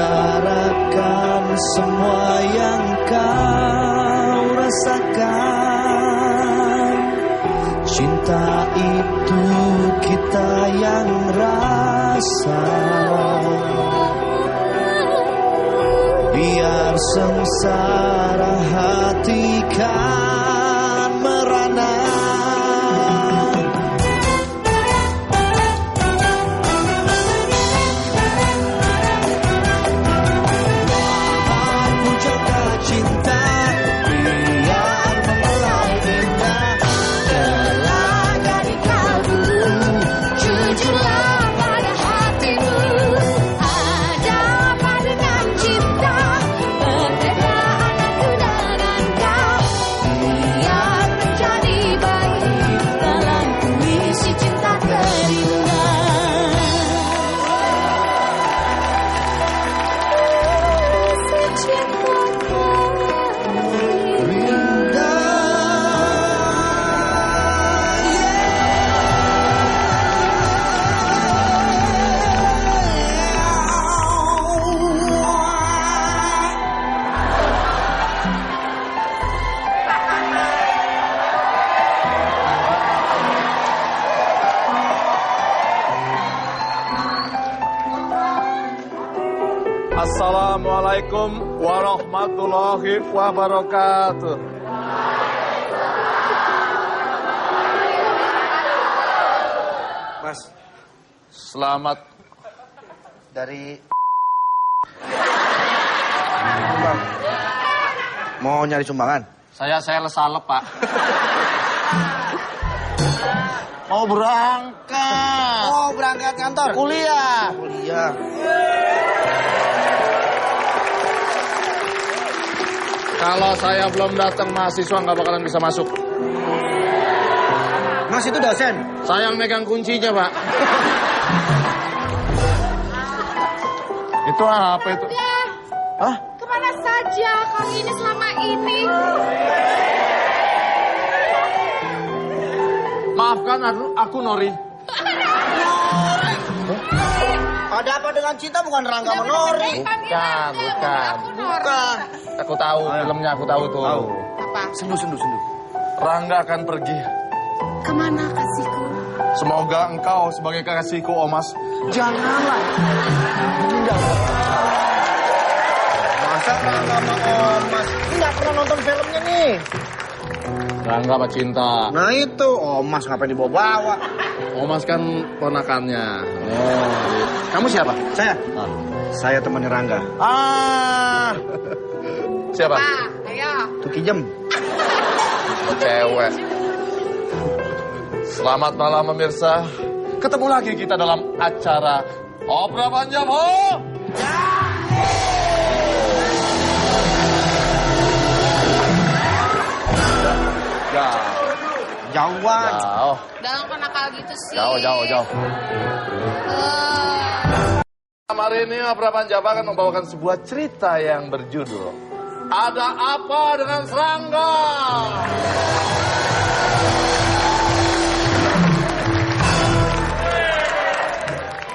bicarakan semua yang kau rasakan. Cinta itu kita yang rasa. Biar sengsara hati kan merana. Aku jaga cinta biar memelai indah. Jaga di kalbu, jujurlah pada hatimu. Ada apa dengan cinta? Berbeda anakku dengan kau. Biar menjadi baik dalam puisi cinta terindah. Puisi cinta Assalamualaikum warahmatullahi wabarakatuh. Mas, Selamat dari Bang, mau nyari sumbangan? saya lesalep, Pak. Mau berangkat. Oh, berangkat kantor? Kuliah. Kuliah. Kalau saya belum datang, mahasiswa nggak bakalan bisa masuk. Mas itu dosen? Saya yang megang kuncinya, Pak. Itu apa itu? Hah? Kemana saja kamu ini selama ini? Maafkan aku Nori. Ada apa dengan cinta bukan Rangga Menori? Bukan. Bukan. Aku tahu filmnya, aku tahu tuh. Tahu. Apa? Sendu. Rangga akan pergi. Kemana kasihku? Semoga engkau sebagai kekasihku, Omas, janganlah meninggal. Masa Rangga sama Omas? Nggak pernah nonton filmnya nih. Rangga sama cinta. Nah itu, Omas ngapain dibawa-bawa? Omas kan ponakannya. Oh, gitu. Kamu siapa? Saya? Ah. Saya temannya Rangga. Ah. Siapa? Pak, ayo. Tuki Jem. Cewek. Selamat malam pemirsa. Ketemu lagi kita dalam acara Opera Panjang Ho. Ya. Jauhan. Jauh. Jangan kena nakal gitu sih. Jauh. Hari ini Opera Panjaba akan membawakan sebuah cerita yang berjudul Ada Apa Dengan Serangga.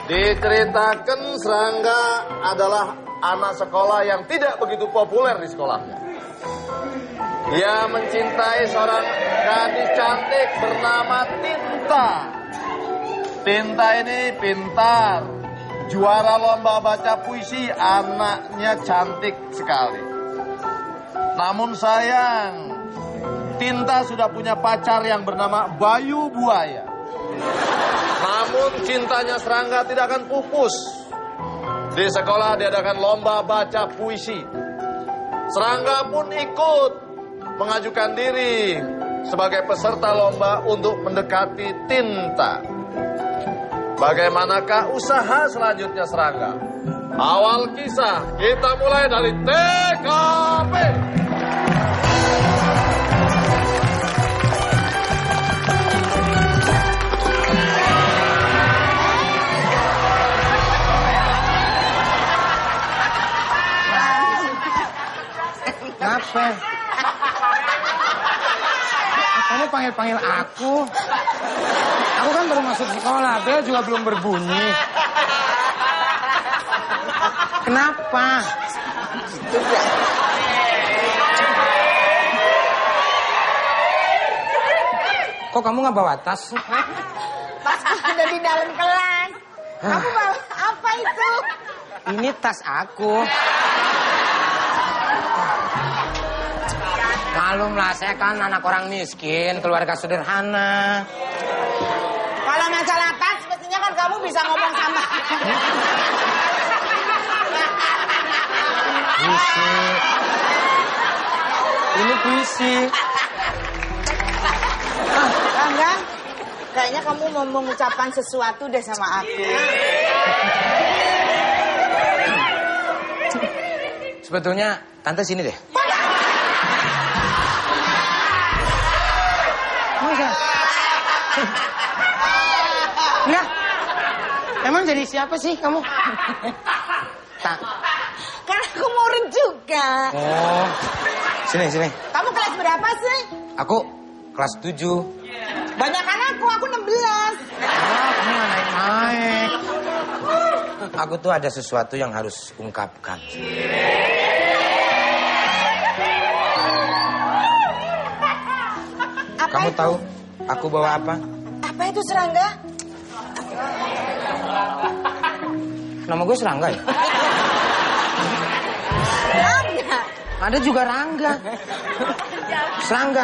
Diceritakan Serangga adalah anak sekolah yang tidak begitu populer di sekolahnya. Dia mencintai seorang gadis cantik bernama Tinta. Tinta ini pintar, juara lomba baca puisi, anaknya cantik sekali. Namun sayang, Tinta sudah punya pacar yang bernama Bayu Buaya. Namun cintanya Serangga tidak akan pupus. Di sekolah diadakan lomba baca puisi. Serangga pun ikut mengajukan diri sebagai peserta lomba untuk mendekati Tinta. Bagaimanakah usaha selanjutnya Serangga? Awal kisah kita mulai dari TKP. Kenapa? Kamu panggil-panggil aku? Aku kan baru masuk sekolah, bel juga belum berbunyi. Kenapa? Kok kamu nggak bawa tas? Pas ada di dalam kelas. Kamu bawa apa itu? Ini tas aku. Malumlah, saya kan anak orang miskin, keluarga sederhana. Kalau masalah tas, mestinya kan kamu bisa ngomong sama. Puisi. Ini puisi. Rangga, kayaknya kamu mau mengucapkan sesuatu deh sama aku. Sebetulnya tante sini deh. Masa? Enggak. Emang jadi siapa sih kamu? Tak. Kan aku murid juga. Oh. Sini. Kamu kelas berapa sih? Aku kelas 7. Banyakan aku 16. Kamu nggak naik-naik. Aku tuh ada sesuatu yang harus ungkapkan. Kamu tahu aku bawa apa? Apa itu, Serangga? Nama gue Serangga ya? Serangga. Ada juga Rangga. Serangga.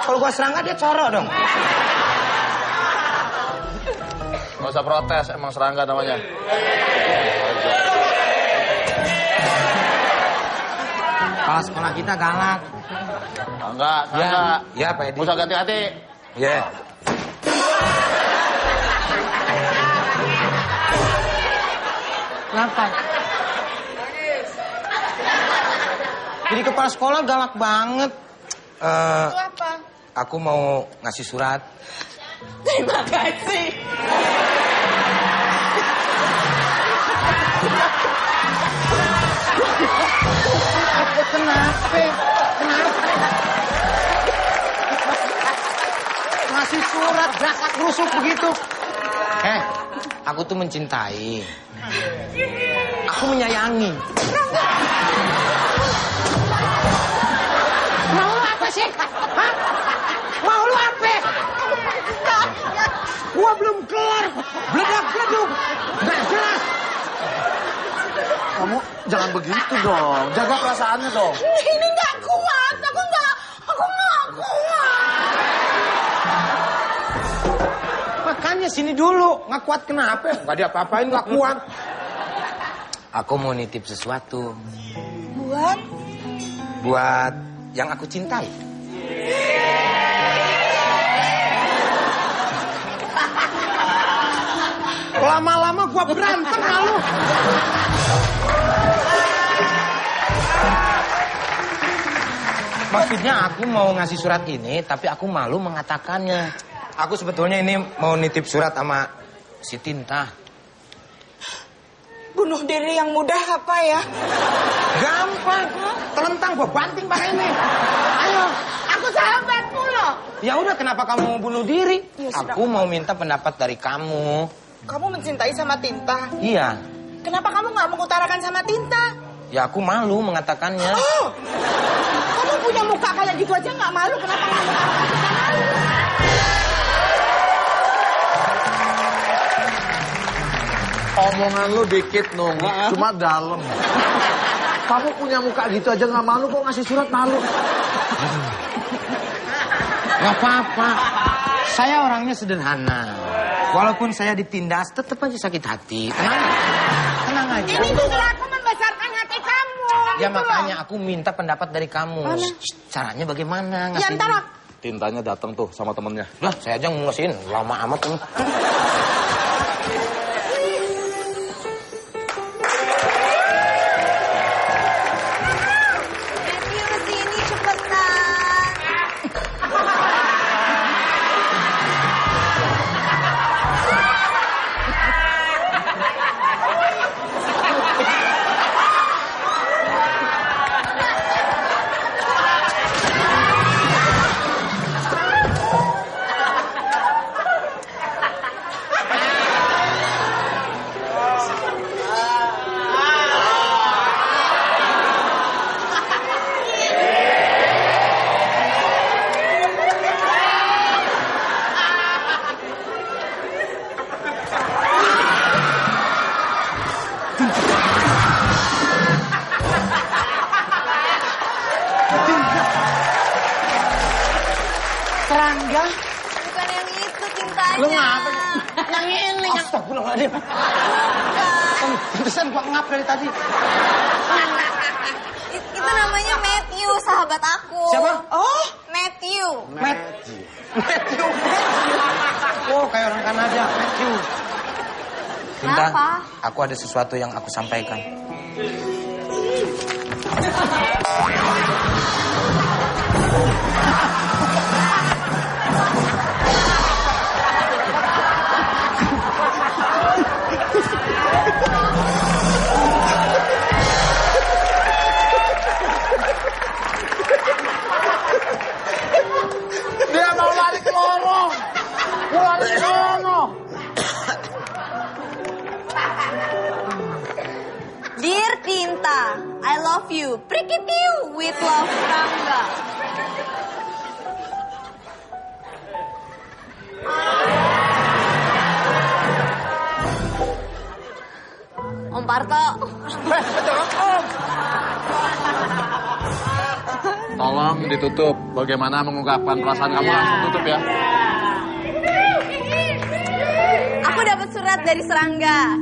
Kalau gue Serangga dia corok dong. Nggak usah protes, emang serangga namanya. Kalau sekolah kita galak. Enggak, serangga. Ya, Pak Edi. Nggak usah ganti-ganti. Ya. Kenapa? Jadi kepala sekolah galak banget. Itu apa? Aku mau ngasih surat. Terima kasih. Kenapa? Ngasih surat, zakat rusuk begitu. Aku tuh mencintai. Aku menyayangi. Mau lu apa sih? Hah? Mau lu apa? Gua belum kelar. Beledak-beleduk. Nggak jelas. Kamu jangan begitu dong. Jaga perasaannya dong. Ini nggak kuat. Aku nggak kuat. Makanya sini dulu. Nggak kuat kenapa? Nggak diapa-apain, nggak kuat. Aku mau nitip sesuatu. Buat? Buat yang aku cintai. Lama-lama gua berantem lalu. Maksudnya aku mau ngasih surat ini, tapi aku malu mengatakannya. Aku sebetulnya ini mau nitip surat sama si Tinta. Bunuh diri yang mudah apa ya? Gampang. Telentang gua banting pakai ini. Ayo. Aku sahabatmu loh. Ya udah, kenapa kamu mau bunuh diri? Ya sudah. Aku mau minta pendapat dari kamu. Kamu mencintai sama Tinta. Iya. Kenapa kamu nggak mengutarakan sama Tinta? Ya aku malu mengatakannya. Oh, kamu punya muka kayak gitu aja nggak malu? Kenapa nggak mengutarakan Tinta malu? Omongan lu dikit, Nung. Cuma dalam. Kamu punya muka gitu aja nggak malu, kok ngasih surat malu. Gak apa-apa. Saya orangnya sederhana. Walaupun saya ditindas, tetap aja sakit hati. Tenang aja. Ini justru aku membesarkan hati kamu. Ya gitu makanya loh. aku minta pendapat dari kamu. Mana? Caranya bagaimana? Ya Ngasih... ntar Tintanya datang tuh sama temennya. Lah, saya aja ngasihin. Lama amat ini. kesini cepetan. Lu ngapa? Yang ini. Astagfirullahaladzim. Pantesan gua ngap dari tadi. Itu namanya Matthew, sahabat aku. Siapa? Oh, Matthew. Matthew. Oh, kayak orang Kanada. Matthew. Cinta, Kenapa? aku ada sesuatu yang aku sampaikan. Dia mau lari ke lorong. Lari ke lorong. Dear Tinta, I love you. Prikitiu with love, Rangga. Om Parto. Tolong ditutup. Bagaimana mengungkapkan perasaan kamu langsung tutup ya. Aku dapat surat dari Serangga.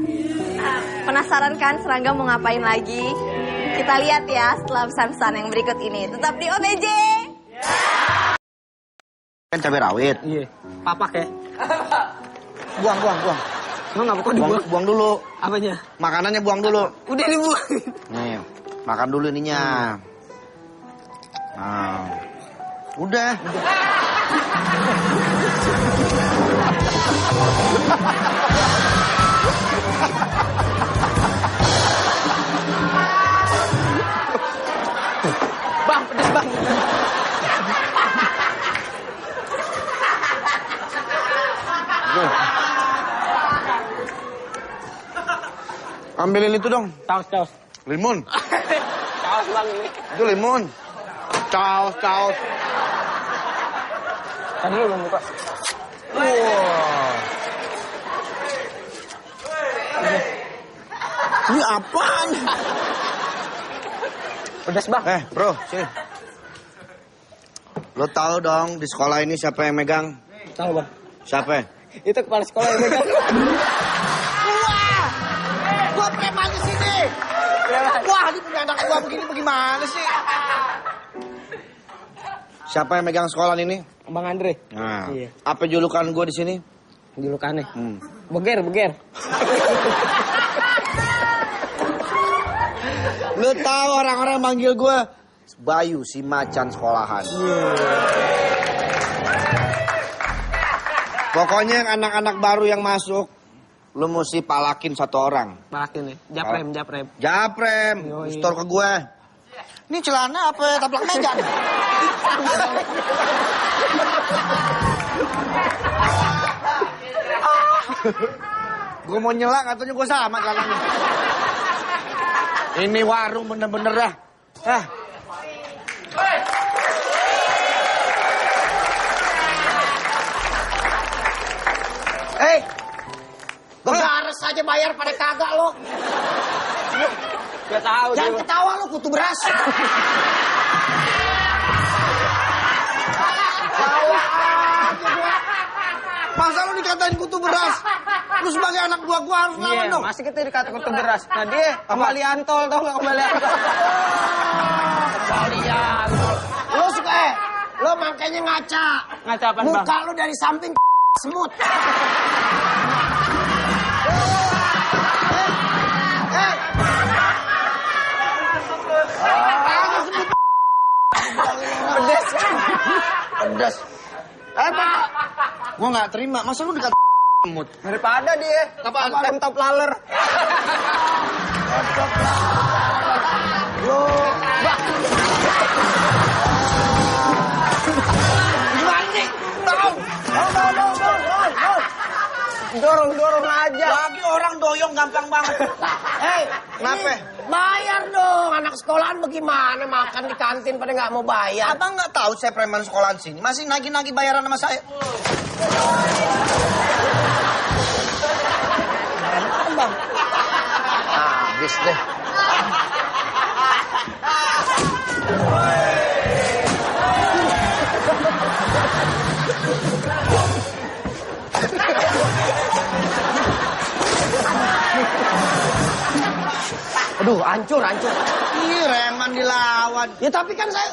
Penasaran kan Serangga mau ngapain lagi? Kita lihat ya setelah pesan-pesan yang berikut ini. Tetap di OTJ. Kan cabai rawit. Iya. Papa kayak. Buang. Emang nggak kok dibuang? Buang dulu. Apanya? Makanannya buang dulu. Udah dibuang. Nih, makan dulu ininya. Nah, udah. Bang, pedes bang. Ambilin itu dong. Taus. Limun. Taus bang ini. Itu limun. Caos. Tadi lu belum buka. Wah. Ini apaan? Pedes bang. Bro, sini. Lo tahu dong di sekolah ini siapa yang megang? Tahu bang. Siapa? Itu kepala sekolah yang megang. Gua preman di sini. Wah, ini punya anak gua begini bagaimana sih? Siapa yang megang sekolah ini? Bang Andre. Nah, Iya. apa julukan gua di sini? Julukannya. Hmm. Beger. Lu tahu orang-orang manggil gua Bayu si macan sekolahan. Pokoknya yang anak-anak baru yang masuk, lu mesti palakin satu orang. Malakin nih. Japrem. Japrem, Yoi. store ke gue. Ini celana apa taplak meja? Gue mau nyelak katanya gue sama celananya. Ini warung bener-bener dah. Begares aja bayar pada kagak lo. Gak tahu. Jangan ketawa lo kutu beras. Ketawa aja gua. Masa lo dikatain kutu beras? Lu sebagai anak gua harus lawan dong. Masih kita dikata kutu beras. Nah dia kembali antol, tau gak kembali antol? Lo suka lo makanya ngaca. Ngaca apaan bang? Muka lo dari samping semut. Pedas. Pak. Gua nggak terima. Masa lu dekat semut? Daripada dia. Apaan? Top laler. Lo. Gimana nih? Tahu. Dorong aja. Lagi orang doyong gampang banget. Kenapa? Bayar dong, anak sekolahan bagaimana makan di kantin pada nggak mau bayar. Abang nggak tahu saya preman sekolahan sini. Masih nagih-nagih bayaran sama saya. Bang. Habis deh. Hancur. Ih, reman dilawan. Ya tapi kan saya...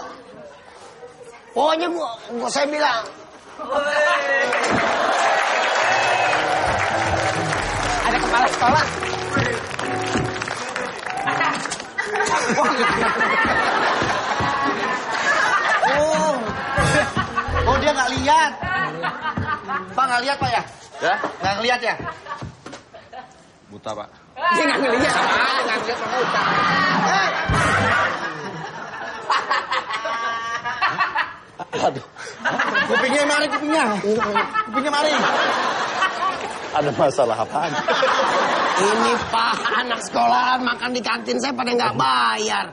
Pokoknya saya bilang... Ada kepala sekolah. Oh dia nggak lihat. Pak nggak lihat Pak ya? Ya? Nggak ngelihat ya? Buta, Pak. Dia nggak ngeliat sama aja, nggak ngeliat sama buta. Aduh, Kupingnya mari kupingnya. Kupingnya mari. ada masalah apaan? Ini Pak, anak sekolahan makan di kantin saya pada nggak bayar.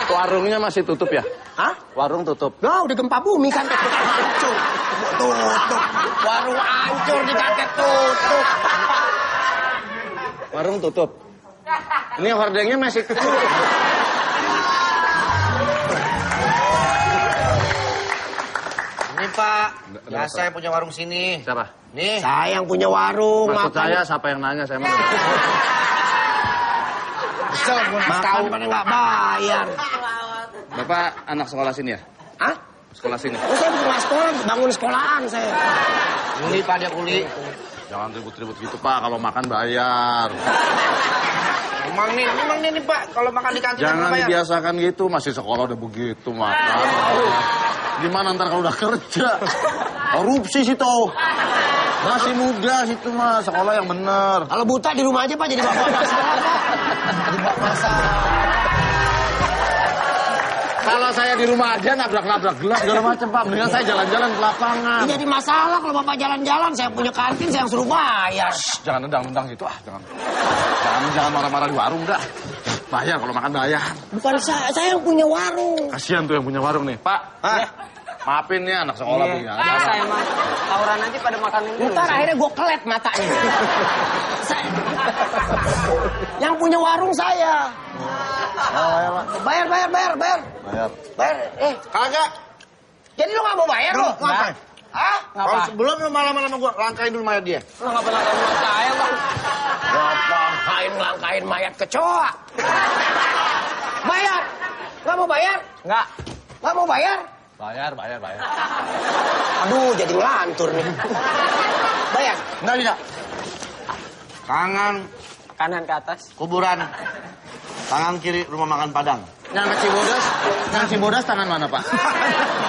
Warungnya masih tutup ya? Hah? Warung tutup. Nah, udah gempa bumi kan. Hancur. Tutup. Warung hancur di kantin tutup. Warung tutup. Ini hordengnya masih tutup. Ini Pak, ya saya punya warung sini. Siapa? Nih. Saya yang punya warung. Maksud makan. saya siapa yang nanya? Saya mau. Makan pada nggak bayar. Bapak anak sekolah sini ya? Hah? Sekolah sini. Oh, saya bukan sekolah, bangun sekolahan saya. Kuli Pak, dia kuli. Jangan ribut-ribut gitu Pak, kalau makan bayar. Memang nih Pak, kalau makan di kantin Jangan bayar. dibiasakan gitu, masih sekolah udah begitu makan. Gimana ntar kalau udah kerja? Korupsi situ. Masih muda situ mah, sekolah yang bener. Kalau buta di rumah aja Pak, jadi bapak masalah Pak. Jadi bapak masalah. Kalau saya di rumah aja nabrak-nabrak gelas segala macam Pak. Mendingan saya jalan-jalan ke lapangan. Ini jadi masalah kalau bapak jalan-jalan, saya punya kantin, saya yang suruh bayar. Jangan nendang-nendang gitu jangan marah-marah di warung dah. Bayar kalau makan bayar. Bukan saya yang punya warung. Kasihan tuh yang punya warung nih, Pak. Maafin ya anak sekolah punya. Biasa emang. Tawuran aja pada makanin dulu. Ntar akhirnya gue kelet matanya. Yang punya warung saya. Bayar. Kagak. Jadi lu gak mau bayar lu? Ngapain? Hah? Kalau sebelum lu malam-malam gua langkain dulu mayat dia. Lu nggak pernah kamu saya bang. Langkain mayat kecoa. Bayar. Gak mau bayar? Nggak. Gak mau bayar? Bayar. Aduh, jadi ngelantur nih. Bayar. Enggak tidak. Kanan ke atas. Kuburan. Tangan kiri rumah makan Padang. Yang Cibodas tangan mana, Pak?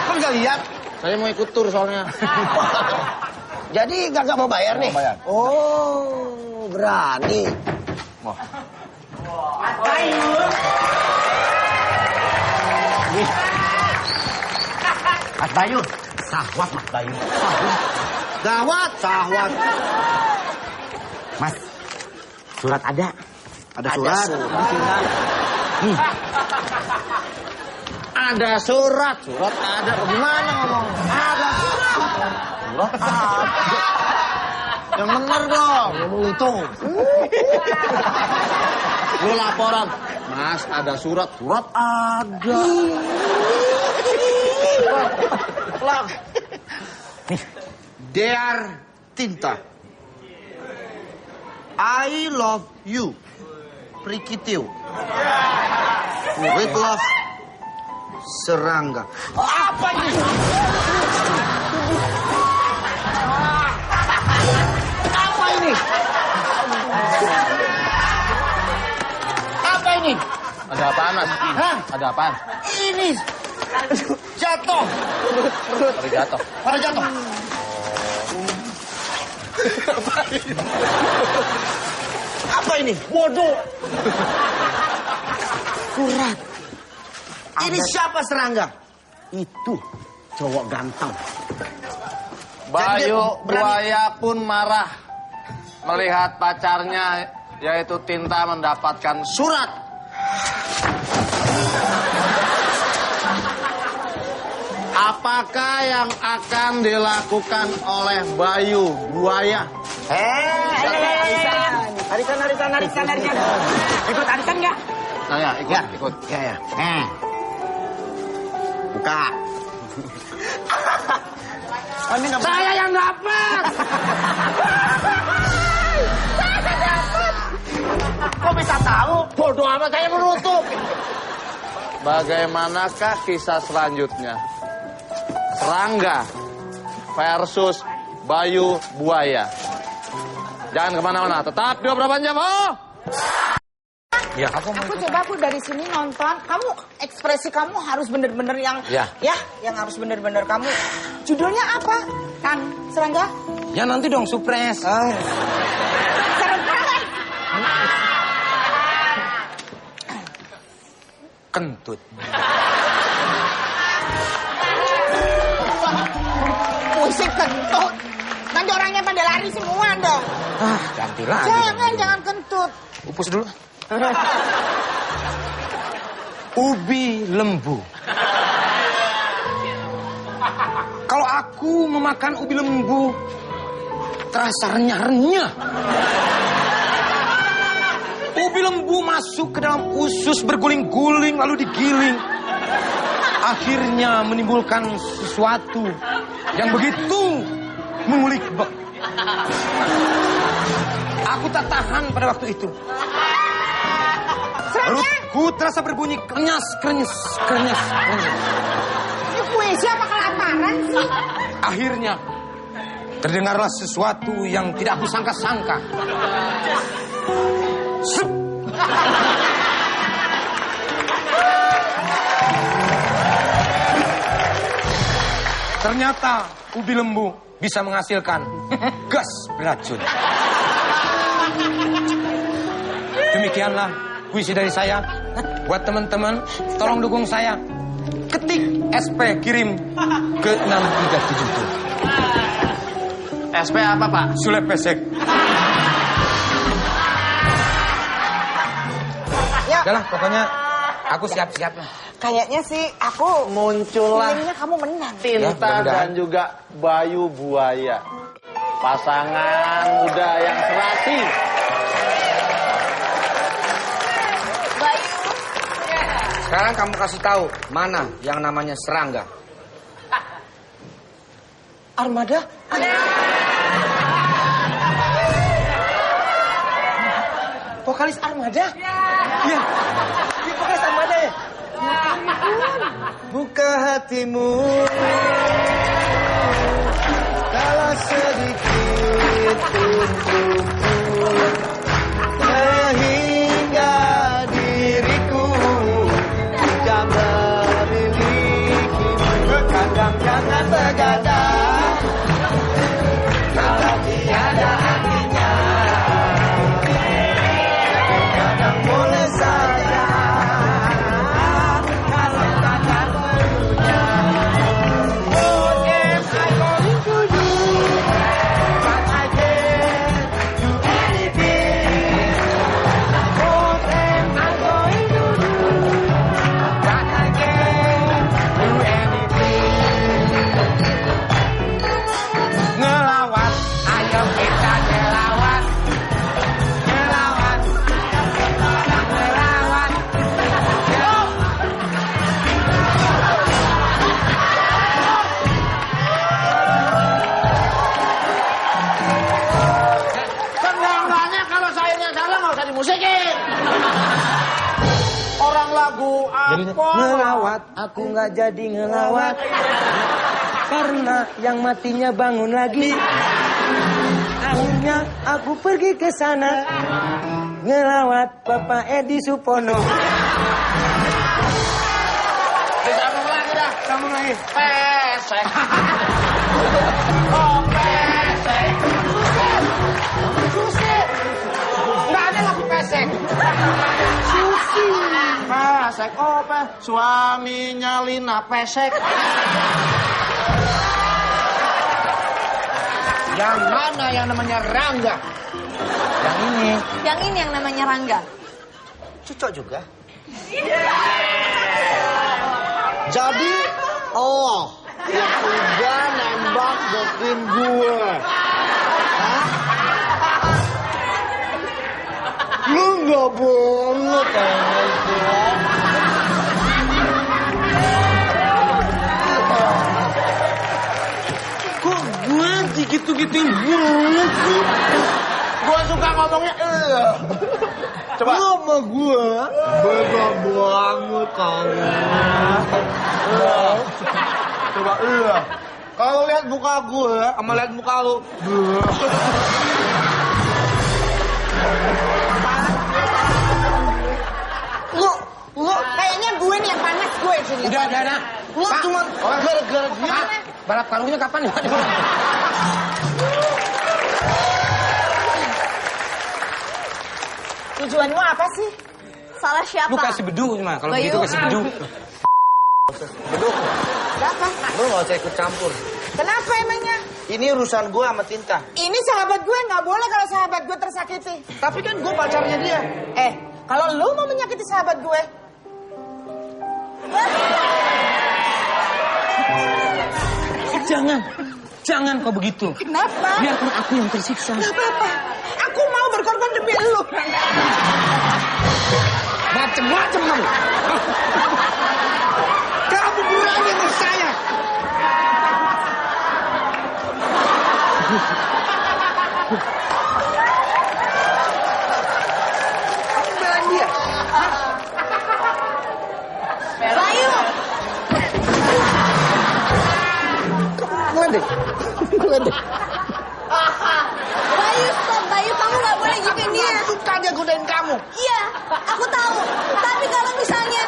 Kan nggak lihat. Saya mau ikut tur soalnya. Jadi gak mau bayar nih? Bayar. Oh, berani. Wah. Mas Bayu. Sahwat Mas Bayu. Gawat. Sahwat. Mas, surat ada. Ada surat. Ada surat. Surat ada. Gimana ngomong? Ada surat. Surat ada. Yang bener dong. Ngomong itu. Lu laporan. Mas, ada surat. Surat ada. Dear Tinta, I love you. Prikitiu. With love, Serangga. Apa ini? Apa ini? Apa ini? Ada apaan, Mas? Hah? Ada apaan? Ini jatuh. Pada jatuh. Pada jatuh. Apa ini? Bodoh. Surat. Ini siapa Serangga? Itu cowok ganteng. Bayu Jadi dia berani- Buaya pun marah melihat pacarnya yaitu Tinta mendapatkan surat. Apakah yang akan dilakukan oleh Bayu Buaya? Arisan. Ikut arisan nggak? Saya ikut. Ya. Buka. Saya yang dapat. Kok bisa tahu? Bodoh amat saya menutup. Bagaimanakah kisah selanjutnya? Serangga versus Bayu Buaya. Jangan kemana-mana, tetap 28 jam. Oh! Ya, aku coba dari sini nonton. Kamu ekspresi kamu harus bener-bener yang yang harus bener-bener kamu. Judulnya apa, Kang Serangga? Ya nanti dong surprise. Kentut. Puisi kentut. Nanti orangnya pada lari semua dong. Ganti lagi. Jangan kentut. Upus dulu. Ubi lembu. Kalau aku memakan ubi lembu, terasa renyah-renyah. Ubi lembu masuk ke dalam usus, berguling-guling lalu digiling. Akhirnya menimbulkan sesuatu yang begitu mengulik bek. Aku tak tahan pada waktu itu. Perutku terasa berbunyi krenyes, krenyes, krenyes, krenyes. Ini puisi apa kelaparan sih? Akhirnya terdengarlah sesuatu yang tidak aku sangka-sangka. Sup. Ternyata ubi lembu bisa menghasilkan gas beracun. Demikianlah puisi dari saya. Buat teman-teman, tolong dukung saya. Ketik SP kirim ke 6377. SP apa, Pak? Sule pesek. Ya. Udah lah, pokoknya aku siap-siap lah. Kayaknya sih aku Muncullah feelingnya kamu menang. Tinta mudah-mudahan. dan juga Bayu Buaya. Pasangan muda yang serasi. Sekarang kamu kasih tahu mana yang namanya serangga. Armada? Vokalis Armada? Iya. Vokalis Armada ya? Buka hatimu kalau sedikit untukku, sehingga diriku tidak memilikimu. Kadang jangan begadang kalau tiada artinya, kadang boleh saja kalau takkan perlunya. What am I going to do? But I can't do anything. What am I going to do? But I can't do anything. Ngelawat, ayo kita ngelawat. Ngelawat, ngelawat. Seenggak-enggaknya kalau sayurnya salah nggak usah dimusikin. Orang lagu apa? Ngelawat, aku nggak jadi ngelawat. Karena yang matinya bangun lagi. Akhirnya aku pergi ke sana. Ngelawat Bapak Edi Supono. Disambung lagi dah. Sambung lagi. Pesek. Oh, pesek. Susi. Nggak ada lagu pesek. Susi. Pesek, oh, suaminya Lina pesek. Yang mana yang namanya Rangga? Yang ini. Yang ini yang namanya Rangga. Cocok juga. Jadi, yang udah nembak deketin gue. Hah? Lu nggak banget digitu-gituin banget sih. Gua suka ngomongnya Coba. Sama gue beda banget kamu. Coba Kalau lihat muka gue sama lihat muka lu. Lu kayaknya gue nih yang panas gue sini. Udah. Lu cuma gara-gara dia. Pak, balap karungnya kapan ya? Tujuanmu apa sih? Salah siapa? Lu kasih bedu mah, kalau Bayu. begitu kasih bedu. Kenapa? Lu gak usah ikut campur. Kenapa emangnya? Ini urusan gue sama Tinta. Ini sahabat gue, nggak boleh kalau sahabat gue tersakiti. Tapi kan gue pacarnya dia. Kalau lu mau menyakiti sahabat gue, Jangan kau begitu. kenapa? Biarpun aku yang tersiksa. Nggak apa-apa. Aku mau berkorban demi lu. Macem-macem kamu. Kamu berani sama saya. Kamu belain dia. Bayu. Ngeledek. Bayu, stop. Bayu, kamu nggak boleh gituin dia. Suka dia godain kamu. Iya, aku tahu. Tapi kalau misalnya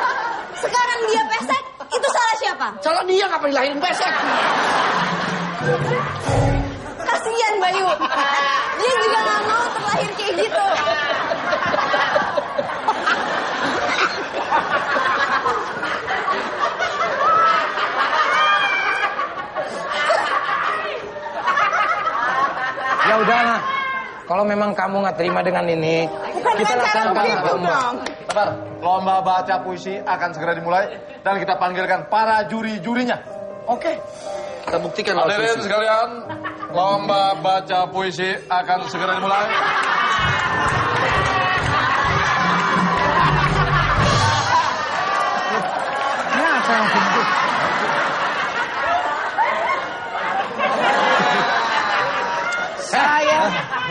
sekarang dia pesek, itu salah siapa? Salah dia ngapa dilahirin pesek. Kasian Bayu. Dia juga nggak mau terlahir kayak gitu. Ya udahlah. Kalau memang kamu nggak terima dengan ini, Bukan kita dengan cara laksanakan begitu lomba. dong. Sabar, lomba baca puisi akan segera dimulai dan kita panggilkan para juri-jurinya. Oke. Kita buktikan lewat Hadirin puisi. sekalian, lomba baca puisi akan segera dimulai. Kenapa yang begitu? Saya.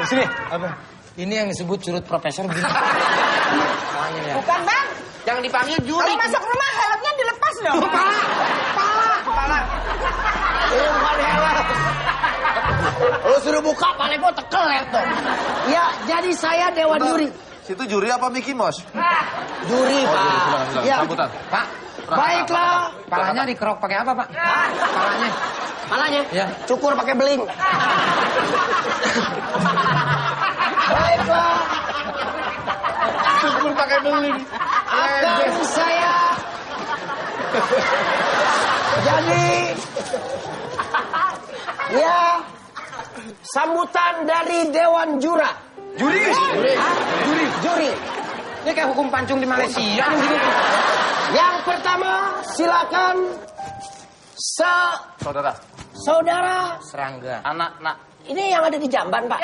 Sini. Apa? Ini yang disebut curut profesor. Namanya ya. Bukan bang. Yang dipanggil juri. Kalau masuk rumah helmnya dilepas dong. Kepala. Lu bukan helm. Lu suruh buka, paling gua tekelet dong. Ya, jadi saya dewan juri. Situ juri apa Mickey Mouse? Juri, Pak. Silakan, Ya, sambutan. Pak, baiklah. palanya dikerok pakai apa, Pak? Palanya. Malahnya? Ya. Cukur pakai beling. Baiklah. Cukur pakai beling. Akan saya. Jadi, ya, sambutan dari Dewan Jura. Juri. Hah? Juri. Ini kayak hukum pancung di Malaysia. Gini. Yang pertama, silakan Saudara. saudara. Serangga. Anak. Ini yang ada di Jamban, Pak.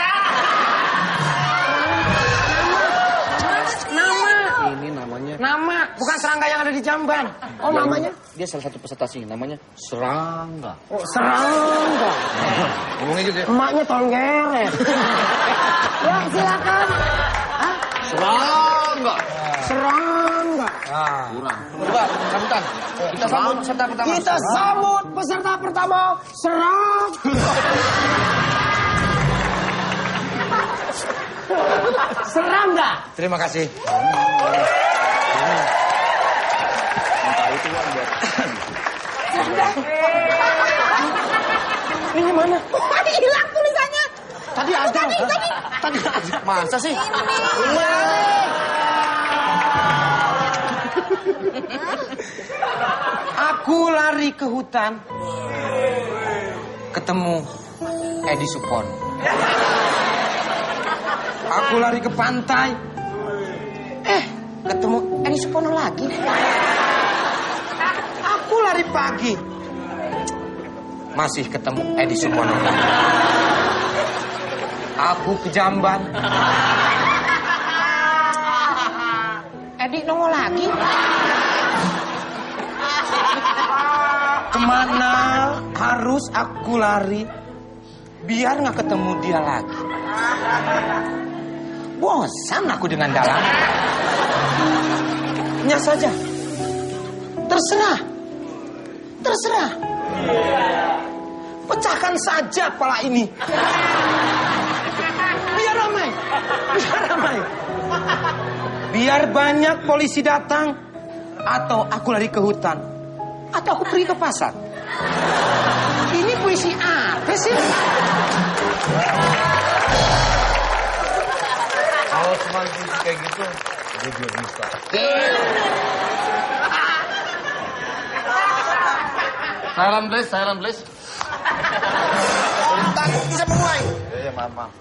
Ini namanya. Nama, bukan serangga yang ada di Jamban. Oh, namanya? Dia salah satu peserta sini, namanya Serangga. Oh, serangga. Ngomongnya gitu ya. Emaknya tonggeret. Ya, silakan. Serangga. Serangga. Kurang. Coba, sambutan. Kita sambut peserta pertama. Kita sambut peserta pertama, Serang. Serangga. Terima kasih. Ini mana? Hilang tulisannya. Tadi ada. Tadi ada. Masa sih? Aku lari ke hutan. Ketemu Edi Supon. Aku lari ke pantai. Ketemu Edi Supono lagi. Aku lari pagi. Masih ketemu Edi Supono. Aku ke Jamban. Edi nongol lagi. Kemana harus aku lari? biar nggak ketemu dia lagi. Bosan aku dengan Dalang. Nya saja. Terserah. Pecahkan saja pala ini. Biar ramai. Biar banyak polisi datang. Atau aku lari ke hutan. Atau aku pergi ke pasar. Ini puisi apa sih? Kalau cuma puisi kayak gitu, gue juga bisa. Silent please. Takut bisa memulai. Iya, maaf.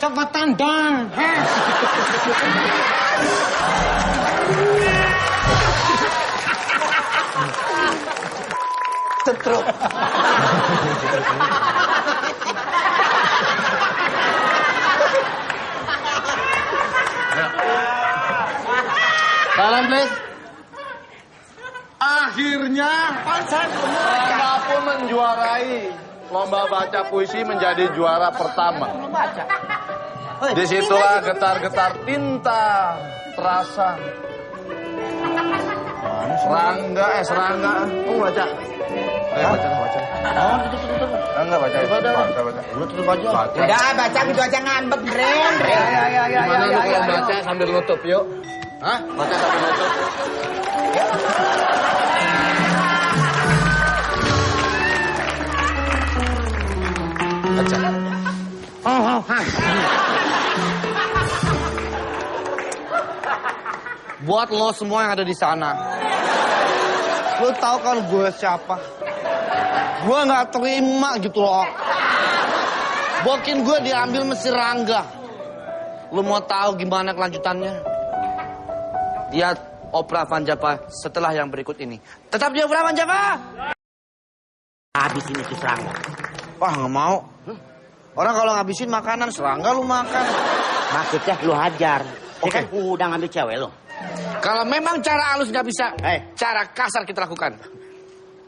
Cepetan dong. Setruk. Silent please. Akhirnya Serangga pun menjuarai lomba baca puisi menjadi juara pertama. Disitulah getar-getar tinta terasa. Serangga. Oh, baca. Baca. Enggak baca. Lu tutup aja. Udah baca gitu aja ngambek, Dren. Gimana lu kalau baca sambil nutup, yuk? Hah? Baca sambil nutup. Baca. Buat lo semua yang ada di sana. Lo tahu kan gue siapa? Gue nggak terima gitu loh. Bokin gue diambil Mesir Rangga. Lo mau tahu gimana kelanjutannya? Lihat Opera Panjapa setelah yang berikut ini. Tetap di Opera Panjapa. Habis ini tuh Serangga. Wah, nggak mau. Orang kalau ngabisin makanan, Serangga lu makan. Maksudnya lu hajar. Dia kan udah ngambil cewek lo. Kalau memang cara halus nggak bisa, cara kasar kita lakukan.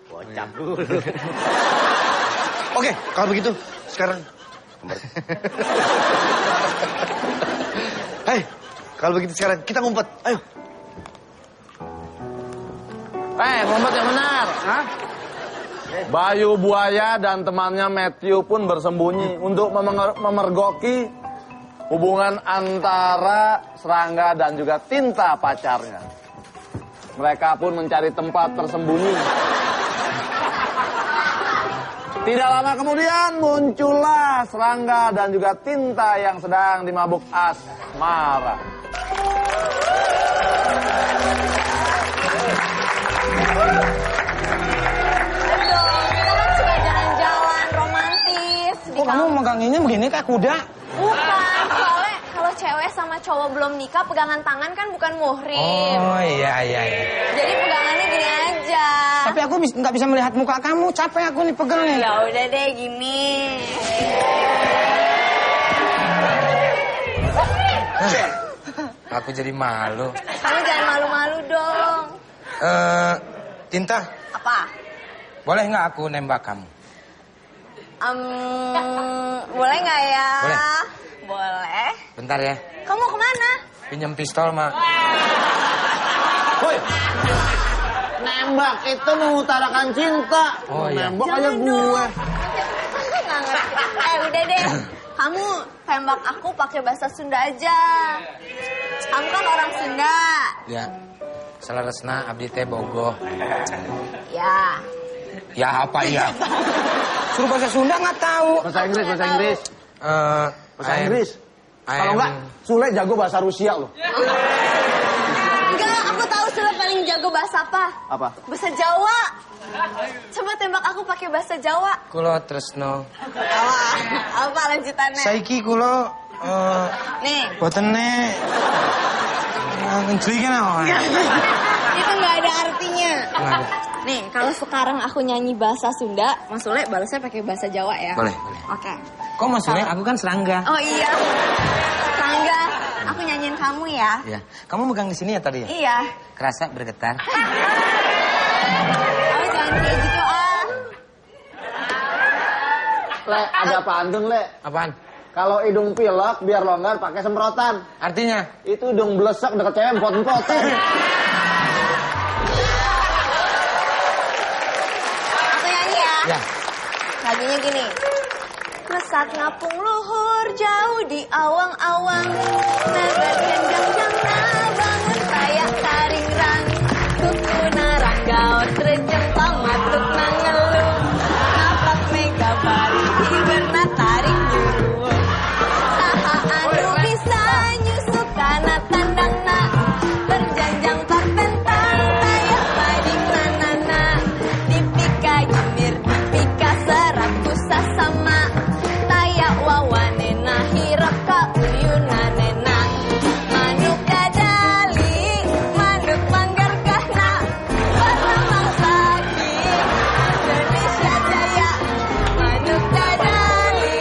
Bocap dulu. Oke, kalau begitu sekarang. Hei, kalau begitu sekarang kita ngumpet. Ayo. Ngumpet yang benar. Hah? Bayu Buaya dan temannya Matthew pun bersembunyi untuk memergoki hubungan antara Serangga dan juga Tinta pacarnya. Mereka pun mencari tempat tersembunyi. Tidak lama kemudian muncullah Serangga dan juga Tinta yang sedang dimabuk asmara. Kok kamu meganginnya begini kayak kuda? Bukan, soalnya kalau cewek sama cowok belum nikah pegangan tangan kan bukan muhrim. Oh iya. Jadi pegangannya gini aja. Tapi aku nggak bisa melihat muka kamu, capek aku nih pegangnya. Ya udah deh gini. Aku jadi malu. Kamu jangan malu-malu dong. Tinta. Apa? Boleh nggak aku nembak kamu? Boleh nggak ya? Boleh. Boleh. Bentar ya. Kamu kemana? Pinjam pistol, Mak. Woi, nembak itu mengutarakan cinta. Oh iya. Nembak aja gue. Nggak ngerti. Udah deh. Kamu tembak aku pakai bahasa Sunda aja. Kamu kan orang Sunda. Ya. Selaresna abdi teh bogoh. Ya. Ya apa ya? Suruh bahasa Sunda nggak tahu. Bahasa Inggris. Bahasa Inggris. Kalau enggak, Sule jago bahasa Rusia loh. Enggak, aku tahu Sule paling jago bahasa apa? Apa? Bahasa Jawa. Coba tembak aku pakai bahasa Jawa. Kulo tresno. Apa lanjutannya? Saiki kulo Nih. botene ngencui kan. Itu nggak ada artinya. Nih, kalau sekarang aku nyanyi bahasa Sunda, Mas Sule balasnya pakai bahasa Jawa ya? Boleh. Oke. Kok maksudnya aku kan Serangga. Oh iya. Serangga, aku nyanyiin kamu ya. Iya. Kamu megang di sini ya tadi ya? Iya. Kerasa bergetar. Kamu jangan kayak gitu ah. Le, ada pantun, Le. Apaan? Kalau hidung pilek biar longgar pakai semprotan. Artinya? Itu hidung blesek deket cewek empot-empot. Aku nyanyi ya. Ya. Lagunya gini. Mesat ngapung luhur jauh di awang-awang. Negar kenjang-jang bangun kayak taringrang. Tuku narang gaot rejeng pamatuk nangeluh. Napak mega bari hiberna taring nyuruh. Saha anu bisa nyusuk kana tandangna. Berjanjang partentang tayak pading nanana. Dipika jemir dipika serapku sasama. Tayak wawanena hirap ka uyunanena. Manuk kadali manuk manggargahna. Paramang saki Indonesia Jaya. Manuk kadali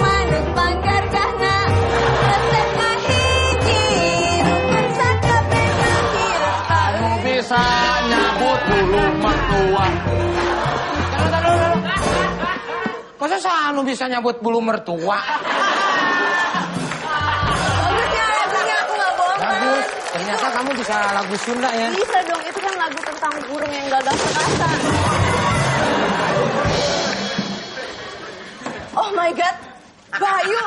manuk manggargahna. Resep mahiji rukun sakabena hirap ka Bisa nyabut bulu mertua. Masa Sanu bisa nyabut bulu mertua? Bagusnya lagunya aku gak bohong. Bagus. Ternyata kamu bisa lagu Sunda ya? Bisa dong, itu kan lagu tentang burung yang gagal perkasa. Oh my god, Bayu,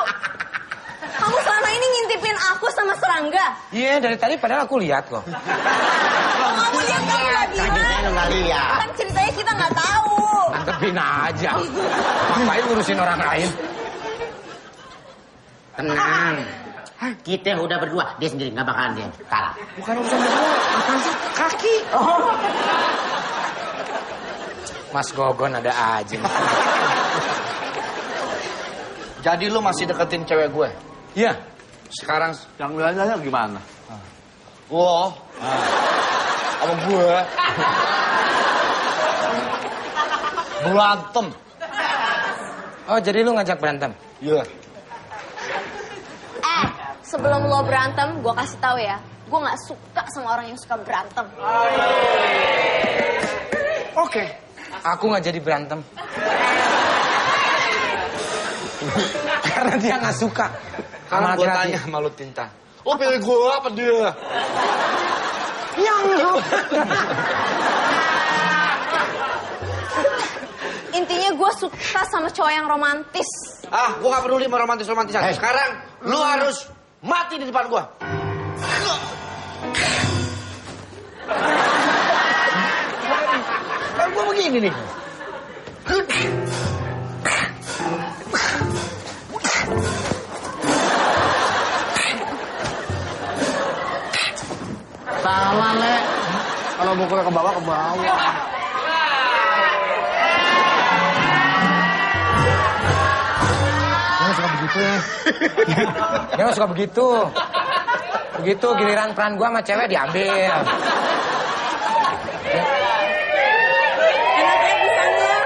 kamu selama ini ngintipin aku sama serangga. Iya, dari tadi padahal aku lihat kok. Kalau kamu lihat kamu gak Tadi saya bilang. nggak lihat. Kan ceritanya kita nggak tahu. Anggapin aja. Ngapain ngurusin orang lain? Tenang. Kita udah berdua, dia sendiri nggak bakalan dia kalah. Bukan urusan berdua, apaan sih? Kaki. Mas Gogon ada aja. Jadi lu masih deketin cewek gue? Iya. Sekarang Yang biasanya gimana? lo sama gue berantem. Oh, jadi lu ngajak berantem? Iya. Sebelum lo berantem, gue kasih tahu ya, gue nggak suka sama orang yang suka berantem. Oke. Aku nggak jadi berantem. Karena dia nggak suka. Karena gue laki-laki. tanya sama lu Tinta, lo pilih gue apa dia? Yang lu. Intinya gue suka sama cowok yang romantis. Ah, gue gak peduli sama romantis-romantisan. Sekarang lu harus mati di depan gue. Kan gua begini nih. Salah, Le. Kalau mukulnya ke bawah, ke bawah. Dia nggak suka begitu ya. Dia nggak suka begitu. Begitu giliran peran gua sama cewek diambil. Enaknya pisangnya.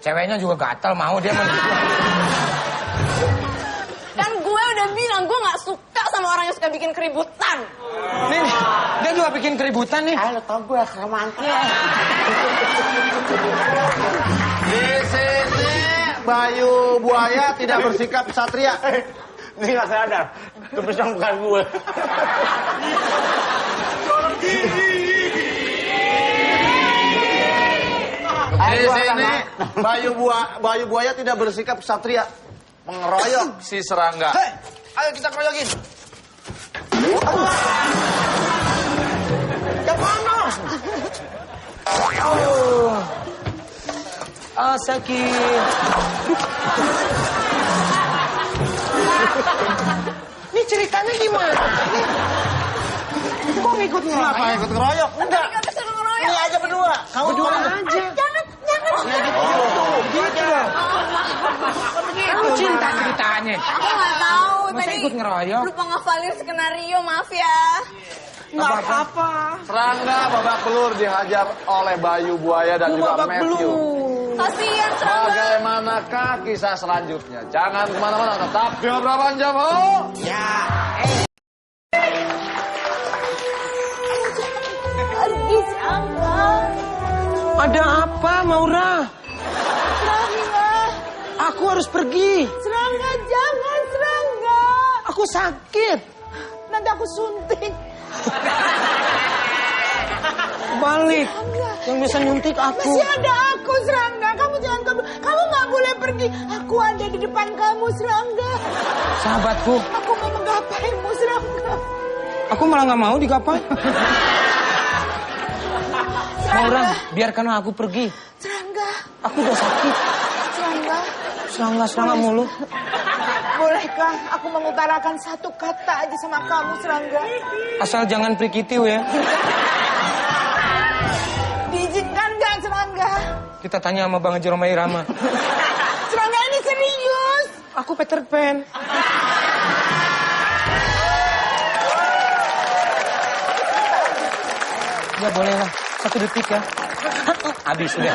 Ceweknya juga gatal mau dia Kan gue udah bilang gue nggak suka sama orang yang suka bikin keributan. Nih, dia juga bikin keributan nih. Lo tau gue romantis. Di sini Bayu Buaya tidak bersikap satria. Ini nggak sadar. Itu pisang bukan gue. Di sini Bayu Buaya tidak bersikap satria. Mengeroyok si serangga. Hei, ayo kita keroyokin. Yang panas. Ah, sakit. Ini ceritanya gimana? Kok ngikut Kenapa ngeroyok? ikut ngeroyok? Enggak. Gak bisa ngeroyok. Ini aja berdua. Kamu Berdua dua. aja. Jangan. Ya gitu dong. Kamu cinta ceritanya. Aku nggak tahu. Masa Tadi ikut ngeroyok? lupa ngafalin skenario, maaf ya. Nggak apa-apa. Serangga babak belur dihajar oleh Bayu Buaya dan juga Matthew. Kasihan serangga. Bagaimanakah kisah selanjutnya? Jangan kemana-mana, tetap di Obraban Jam. Pergi serangga. Ada apa, Maura? Serangga. Aku harus pergi. Serangga, jangan Serangga. Aku sakit. Nanti aku suntik. Balik. Yang bisa nyuntik aku. Masih ada aku, Serangga. Kamu jangan kabur. Kamu nggak boleh pergi. Aku ada di depan kamu, Serangga. Sahabatku. Aku mau menggapaimu, Serangga. Aku malah nggak mau digapai. Maura, biarkanlah aku pergi. Serangga. Aku udah sakit. Serangga. Serangga mulu. Bolehkah aku mengutarakan satu kata aja sama kamu, Serangga? Asal jangan prikitiu ya. Diizinkan gak, Serangga? Kita tanya sama Bang Haji Roma Irama. Serangga, ini serius. Aku Peter Pan. Ya boleh lah. 1 detik ya. Habis sudah.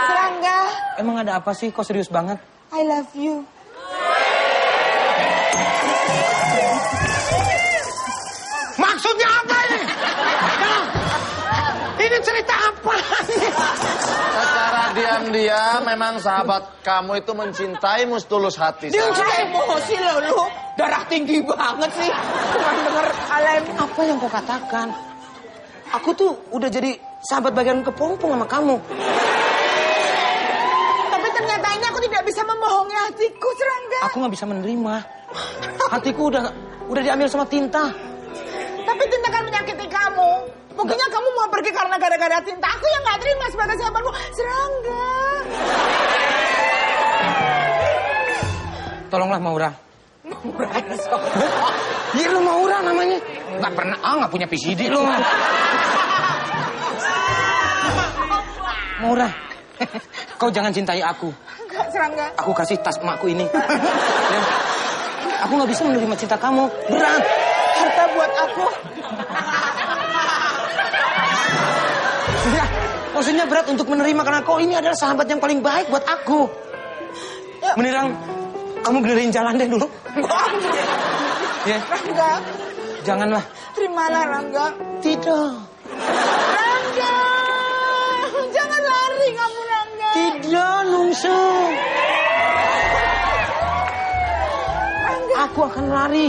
Serangga, Emang ada apa sih? Kok serius banget? I love you. Maksudnya apa ini? Ini cerita apa? Secara diam-diam memang sahabat kamu itu mencintaimu setulus hati. Dia sayang. udah emosi loh lu. Darah tinggi banget sih. Cuma denger Alem. Apa yang kau katakan? Aku tuh udah jadi sahabat bagian kepompong sama kamu. Tapi ternyata ini aku tidak bisa membohongi hatiku, Serangga. Aku nggak bisa menerima. Hatiku udah diambil sama tinta. Tapi Tinta kan menyakiti kamu. Mungkinnya kamu mau pergi karena gara-gara Tinta. Aku yang gak terima sebagai sahabatmu. Serangga. Tolonglah Maura. Iya lu Maura namanya. Nggak pernah, nggak punya PCD lu. Maura, kau jangan cintai aku. Enggak, Serangga. Aku kasih tas emakku ini. Ya. Aku nggak bisa menerima cinta kamu. Berat. Harta buat aku. Ya, maksudnya berat untuk menerima karena kau ini adalah sahabat yang paling baik buat aku. Mendingan kamu benerin jalan deh dulu. Ya. Rangga. Janganlah. Terimalah, Rangga. Tidak. Rangga. Jangan lari kamu, Rangga. Tidak, Nungsu. Aku akan lari.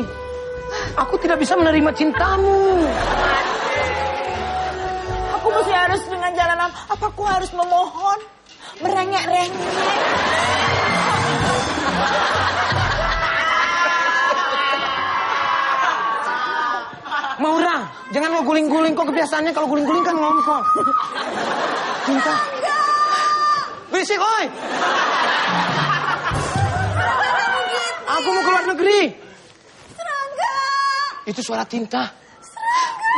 Aku tidak bisa menerima cintamu. Aku mesti harus dengan jalan apa? Apa aku harus memohon? Merengek-rengek. Maura, jangan mau guling-guling. Kok kebiasaannya kalau guling-guling kan ngompol. Cinta. Berisik, oi. Aku mau keluar negeri. Serangga. Itu suara Tinta.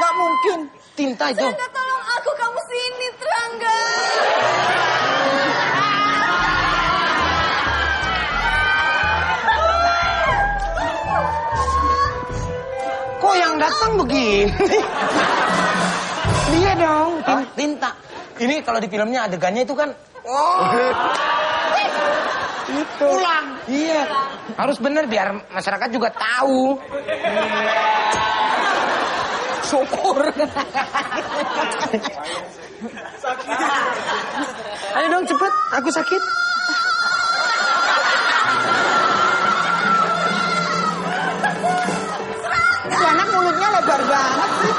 Nggak mungkin. Tinta itu. Serangga, tolong aku, kamu sini, Serangga. Kok yang datang begini? Dia dong, Tinta. Ini kalau di filmnya adegannya itu kan. Itu. Pulang. Iya. Harus bener biar masyarakat juga tahu. Syukur. Ayo dong cepet, aku sakit. Si anak mulutnya lebar banget sih.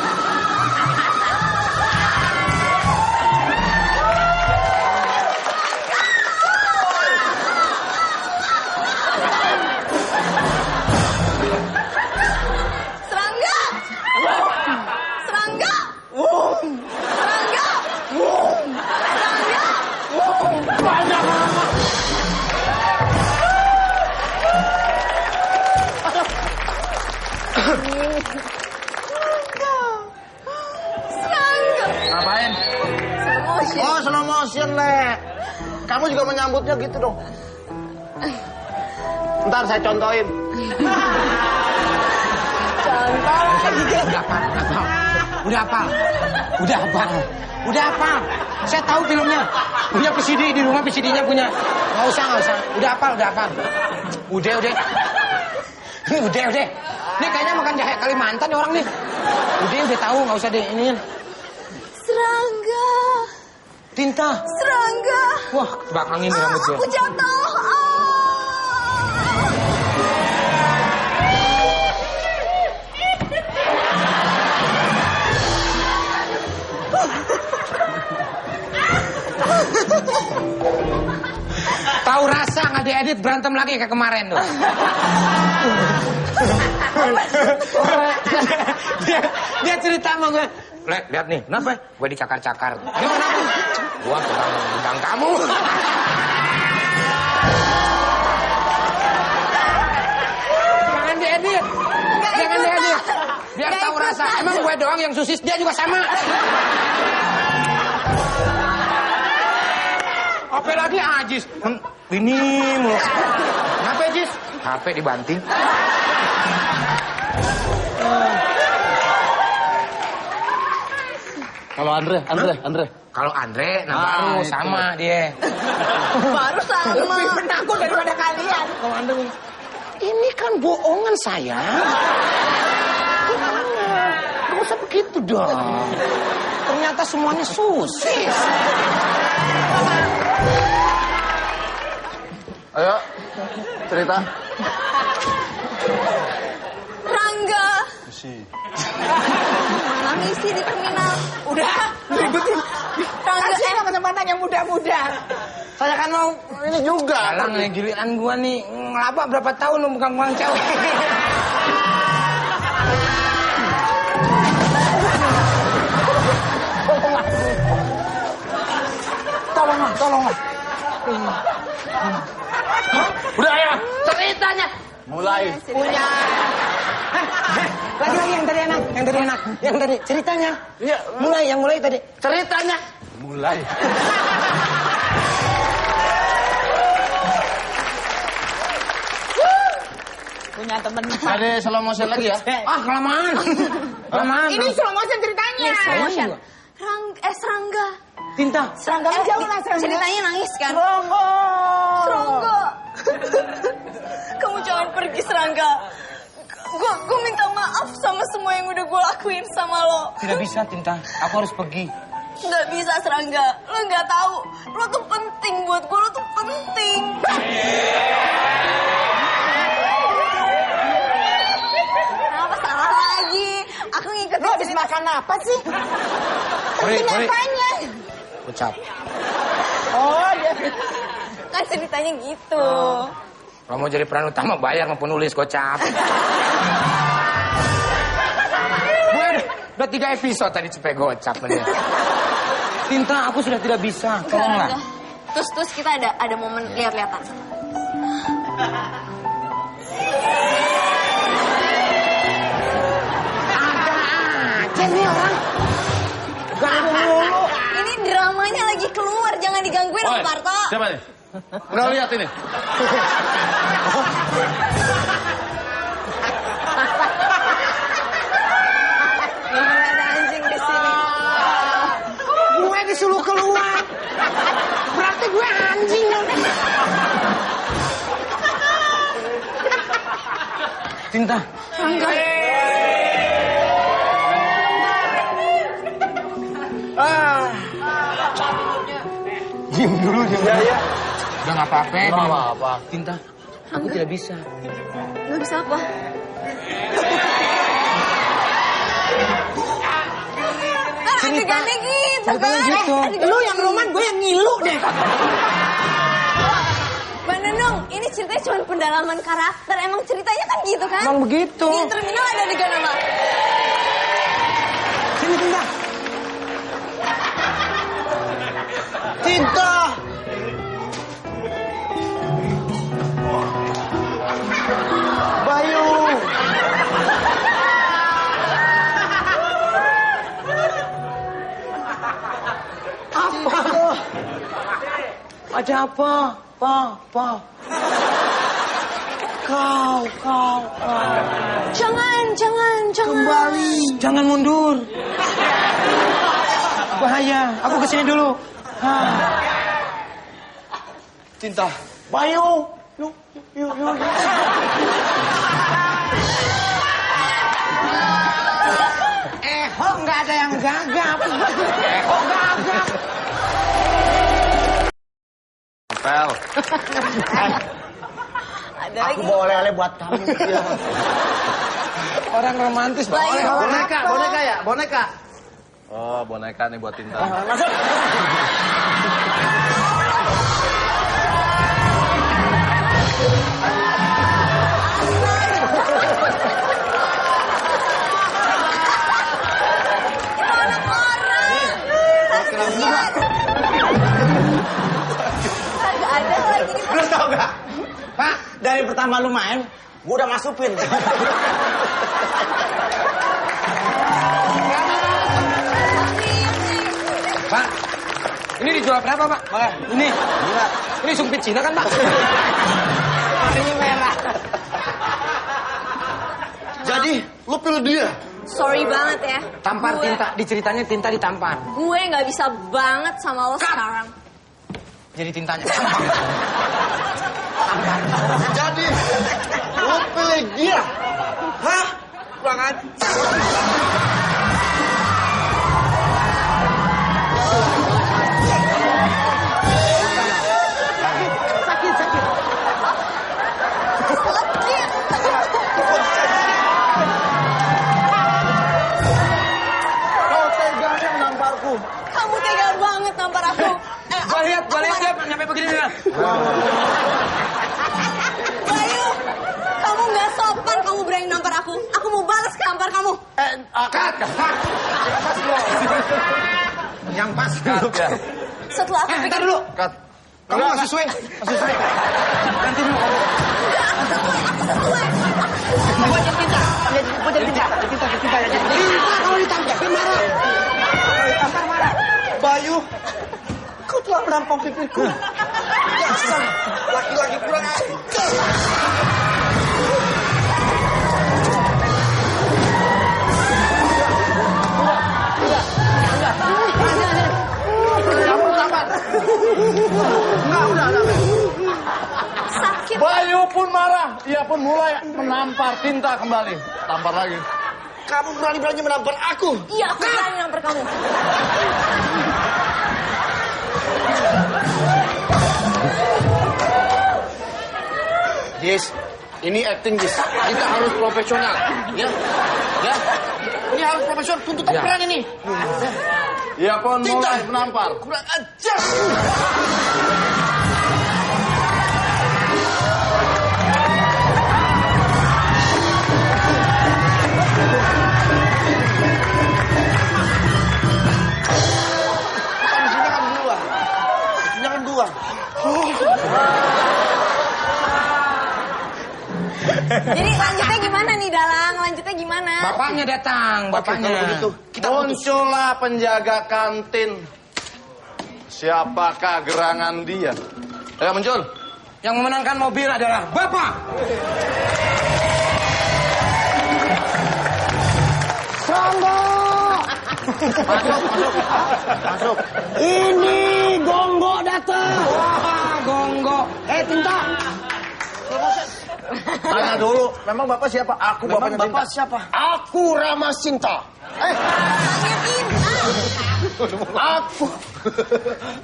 Serangga. Serangga. Serangga. Ngapain? Oh, slow motion, Le. Kamu juga menyambutnya gitu dong. Ntar saya contohin. Udah apa? Saya tahu filmnya. Punya PCD di rumah, PCD-nya punya. Nggak usah. Udah apa? Udah. Ini kayaknya makan jahe Kalimantan nih orang nih. Udah tahu, nggak usah diinin. Serangga. Tinta. Serangga. Wah, belakang ini rambut gue. Aku jatuh. Tahu rasa nggak diedit berantem lagi kayak kemarin tuh. dia cerita sama gue. Lihat nih, kenapa? Gue dicakar-cakar. Gimana bu? Gua pegang kamu. Jangan diedit. Jangan diedit. Biar tahu rasa. Emang gue doang yang susis, dia juga sama. Apa lagi Ajis? Ini mulu. Kenapa Ajis? HP dibanting. Kalau Andre. Kalau Andre, baru itu. sama dia. Baru sama. Lebih penakut daripada kalian. Kalau Andre, ini kan bohongan saya. Gak usah begitu dong. Ternyata semuanya susis. Ayo, cerita. Rangga. Misi di terminal. Udah, ributin. Rangga, Kasih teman-teman yang muda-muda. Saya kan mau ini juga. Alang nih giliran gua nih ngelaba berapa tahun lu bukan cewek. Tolonglah. Udah ya, ceritanya. Mulai. Punya. Lagi yang tadi enak. Yang tadi ceritanya. Iya. Yang mulai tadi. Ceritanya. Mulai. Punya temen. Ada slow motion lagi ya? Kelamaan. Ini slow motion ceritanya. slow motion. Serangga. Tinta. Serangga jauh lah serangga. Ceritanya nangis kan? Serangga. Kamu jangan pergi Serangga. Gue minta maaf sama semua yang udah gue lakuin sama lo. Tidak bisa Tinta, aku harus pergi. Nggak bisa Serangga, lo nggak tahu. Lo tuh penting buat gue, lo tuh penting. Kenapa salah lagi? Aku ngikutin. Lo habis makan apa sih? Penting apanya? Ucap. Oh, dia Kan ceritanya gitu. Kalau mau jadi peran utama bayar sama penulis, gocap. Gue udah 3 episode tadi cepet gocap dia. Tinta, aku sudah tidak bisa. Tolonglah. Terus kita ada momen lihat-lihatan. Ada nih orang. Ganggu mulu. Ini dramanya lagi keluar, jangan digangguin Om Parto. Siapa nih? Udah lihat ini. Ada anjing di sini. Gue disuruh keluar. Berarti gue anjing. Tinta. Rangga. Diam dulu, diam. Ya. Udah nggak apa-apa. Nggak apa-apa. Tinta, aku tidak bisa. Gak bisa apa? Kan adegannya gitu kan? Gitu. lu yang roman, gue yang ngilu deh. Bang Nenung, ini ceritanya cuma pendalaman karakter. Emang ceritanya kan gitu kan? Emang begitu. Di terminal ada adegan apa? Sini Tinta. Tinta. Bayu. Apa? Ada apa? Pa. Kau. Jangan. Kembali. Jangan mundur. Bahaya. Aku kesini dulu. Cinta. Bayu. Yuk. Nggak ada yang gagap. Gagap. Ada Aku lagi. bawa oleh-oleh buat kamu. Ya. Orang romantis banget. Boneka ya? Boneka. Oh, boneka nih buat Tinta. Masuk. Kasian. Gak ada lagi di Lu tau gak? Pak, dari pertama lu main, gua udah masukin. Pak, ini dijual berapa, Pak? Pak, ini. Ini sumpit Cina kan, Pak? Warnanya merah. Jadi, lu pilih dia. Sorry banget ya. Tampar Gue- Tinta, diceritanya Tinta ditampar. Gue nggak bisa banget sama lo sekarang. Jadi Tintanya. Jadi, lu pilih dia. Hah? Kurang ajar. Kau teganya menamparku. Kamu tega banget nampar aku. Gua lihat dia nyampe begini nih. Bayu, kamu nggak sopan. Kamu berani nampar aku. Aku mau balas nampar kamu. Yang pas dulu. Setelah aku pikir dulu. Cut. Kamu masih swing. Nanti dulu kamu. sesuai. Gua jadi Tinta. Gua jadi Tinta. Tinta ya. Tinta kalau ditangkap marah. Kalau ditampar marah. Bayu, kau telah menampang pipiku. Dasar laki-laki kurang ajar. Sakit. Bayu pun marah. Ia pun mulai menampar Tinta kembali. Tampar lagi. Kamu berani-berani menampar aku. Iya, aku berani nampar kamu. Jis, ini acting Jis. Kita harus profesional. Ya. Ya. Ini harus profesional. Tuntut peran ini. Ia pun mulai menampar. Kurang ajar. Jangan dua. Jadi lanjutnya gimana nih, Dalang? Lanjutnya gimana? Bapaknya datang, bapaknya. Muncullah penjaga kantin. Siapakah gerangan dia? Ayo muncul. Yang memenangkan mobil adalah Bapak. Masuk. Ini Gonggo datang. Wah, Gonggo. Tinta. Tanya dulu, memang Bapak siapa? Aku Memang bapaknya Bapak Tinta. siapa? Aku Rama Sinta. Aku.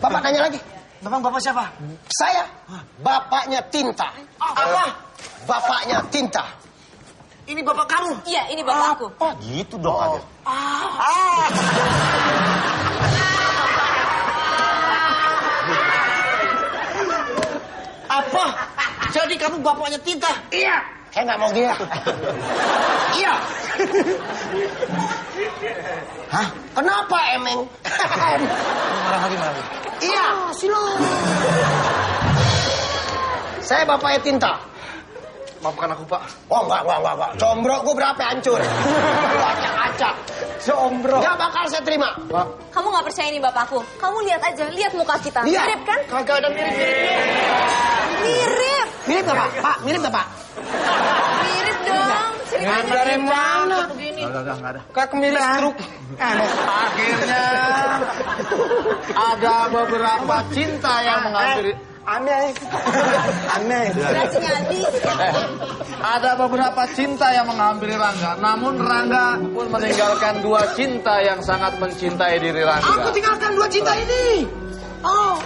Bapak tanya lagi. Memang bapak siapa? Saya bapaknya Tinta. Apa? Bapaknya Tinta. Ini bapak kamu. Iya, ini bapak aku. Oh, gitu dong ada. Apa? Jadi kamu bapaknya Tinta? Iya. Saya nggak mau dia. Iya. Hah? Kenapa emeng? Marah lagi. Iya. Saya bapaknya Tinta. Maafkan aku, Pak. Oh, enggak. Combro gue berapa hancur. Acak-acak. Combro. Gak bakal saya terima. Kamu nggak percaya ini bapakku? Kamu lihat aja, lihat muka kita. Lihat. Mirip kan? Kagak ada mirip-miripnya. Mirip. Mirip gak, Pak? Pak, mirip gak, Pak? Mirip dong. Ceritanya Dari mirip mana? begini. Enggak ada. Kayak kemiris truk. Akhirnya ada beberapa cinta yang menghampiri. Aneh. Durasinya habis. Ada beberapa cinta yang menghampiri Rangga. Namun Rangga pun meninggalkan dua cinta yang sangat mencintai diri Rangga. Aku tinggalkan dua cinta ini. Oh.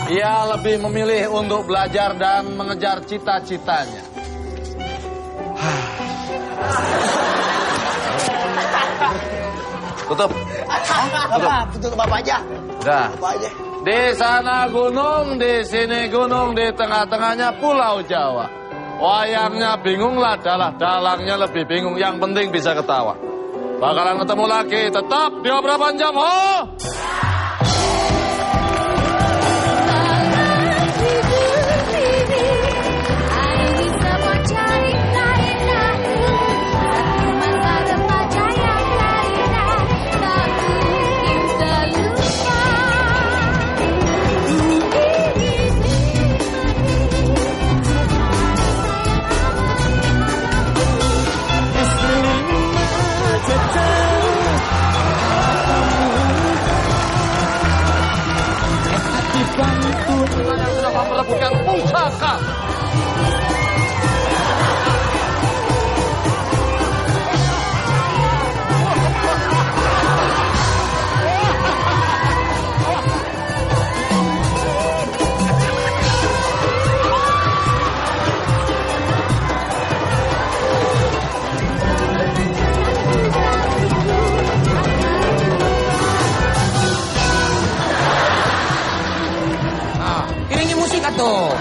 Ia lebih memilih untuk belajar dan mengejar cita-citanya. Tutup. Tutup apa aja? Udah. Apa aja? Di sana gunung, di sini gunung, di tengah-tengahnya Pulau Jawa. Wayangnya bingung lah, dalangnya lebih bingung. Yang penting bisa ketawa. Bakalan ketemu lagi, tetap di Obraban Jam. Ho! Yang sudah memperebutkan pusaka. Iringi musik atau?